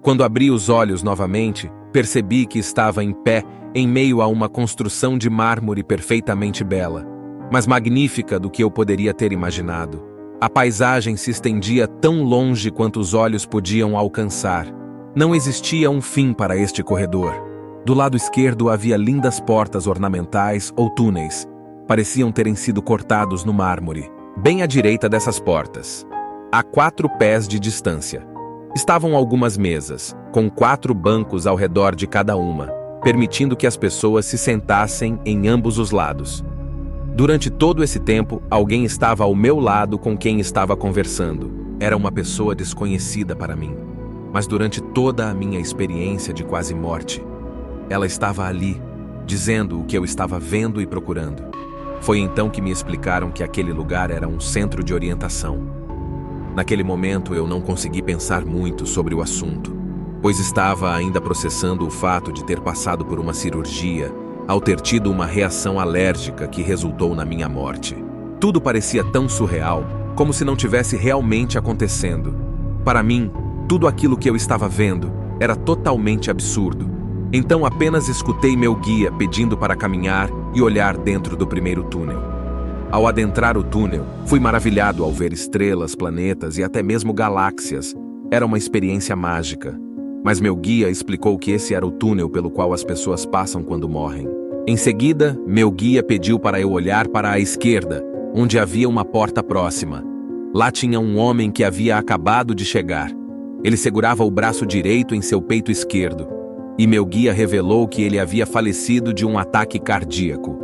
Quando abri os olhos novamente, percebi que estava em pé em meio a uma construção de mármore perfeitamente bela, mais magnífica do que eu poderia ter imaginado. A paisagem se estendia tão longe quanto os olhos podiam alcançar. Não existia um fim para este corredor. Do lado esquerdo havia lindas portas ornamentais ou túneis. Pareciam terem sido cortados no mármore. Bem à direita dessas portas, a 4 pés de distância, estavam algumas mesas, com 4 bancos ao redor de cada uma, permitindo que as pessoas se sentassem em ambos os lados. Durante todo esse tempo, alguém estava ao meu lado com quem estava conversando. Era uma pessoa desconhecida para mim. Mas durante toda a minha experiência de quase morte, ela estava ali, dizendo o que eu estava vendo e procurando. Foi então que me explicaram que aquele lugar era um centro de orientação. Naquele momento eu não consegui pensar muito sobre o assunto, pois estava ainda processando o fato de ter passado por uma cirurgia ao ter tido uma reação alérgica que resultou na minha morte. Tudo parecia tão surreal, como se não tivesse realmente acontecendo. Para mim, tudo aquilo que eu estava vendo era totalmente absurdo. Então apenas escutei meu guia pedindo para caminhar e olhar dentro do primeiro túnel. Ao adentrar o túnel, fui maravilhado ao ver estrelas, planetas e até mesmo galáxias. Era uma experiência mágica. Mas meu guia explicou que esse era o túnel pelo qual as pessoas passam quando morrem. Em seguida, meu guia pediu para eu olhar para a esquerda, onde havia uma porta próxima. Lá tinha um homem que havia acabado de chegar. Ele segurava o braço direito em seu peito esquerdo, e meu guia revelou que ele havia falecido de um ataque cardíaco.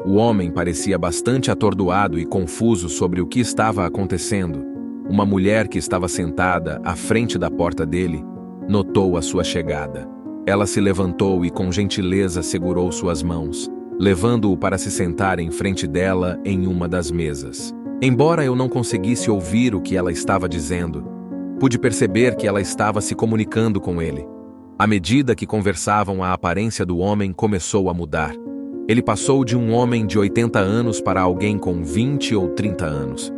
O homem parecia bastante atordoado e confuso sobre o que estava acontecendo. Uma mulher que estava sentada à frente da porta dele notou a sua chegada. Ela se levantou e com gentileza segurou suas mãos, levando-o para se sentar em frente dela em uma das mesas. Embora eu não conseguisse ouvir o que ela estava dizendo, pude perceber que ela estava se comunicando com ele. À medida que conversavam, a aparência do homem começou a mudar. Ele passou de um homem de 80 anos para alguém com 20 ou 30 anos.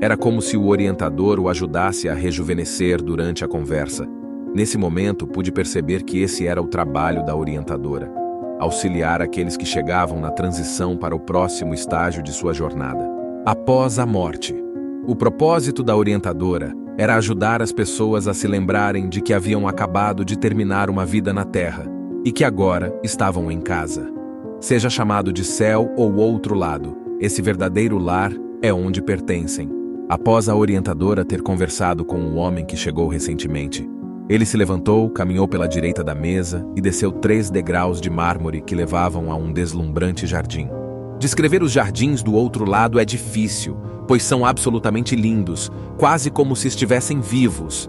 Era como se o orientador o ajudasse a rejuvenescer durante a conversa. Nesse momento, pude perceber que esse era o trabalho da orientadora: auxiliar aqueles que chegavam na transição para o próximo estágio de sua jornada. Após a morte, o propósito da orientadora era ajudar as pessoas a se lembrarem de que haviam acabado de terminar uma vida na Terra e que agora estavam em casa. Seja chamado de céu ou outro lado, esse verdadeiro lar é onde pertencem. Após a orientadora ter conversado com o homem que chegou recentemente, ele se levantou, caminhou pela direita da mesa e desceu 3 degraus de mármore que levavam a um deslumbrante jardim. Descrever os jardins do outro lado é difícil, pois são absolutamente lindos, quase como se estivessem vivos.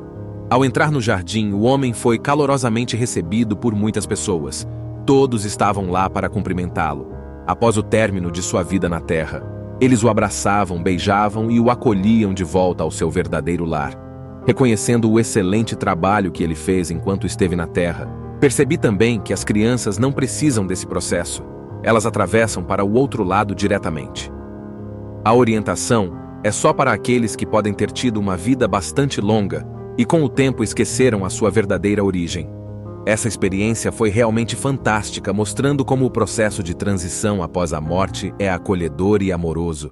Ao entrar no jardim, o homem foi calorosamente recebido por muitas pessoas. Todos estavam lá para cumprimentá-lo. Após o término de sua vida na Terra, eles o abraçavam, beijavam e o acolhiam de volta ao seu verdadeiro lar. Reconhecendo o excelente trabalho que ele fez enquanto esteve na Terra, percebi também que as crianças não precisam desse processo. Elas atravessam para o outro lado diretamente. A orientação é só para aqueles que podem ter tido uma vida bastante longa e com o tempo esqueceram a sua verdadeira origem. Essa experiência foi realmente fantástica, mostrando como o processo de transição após a morte é acolhedor e amoroso.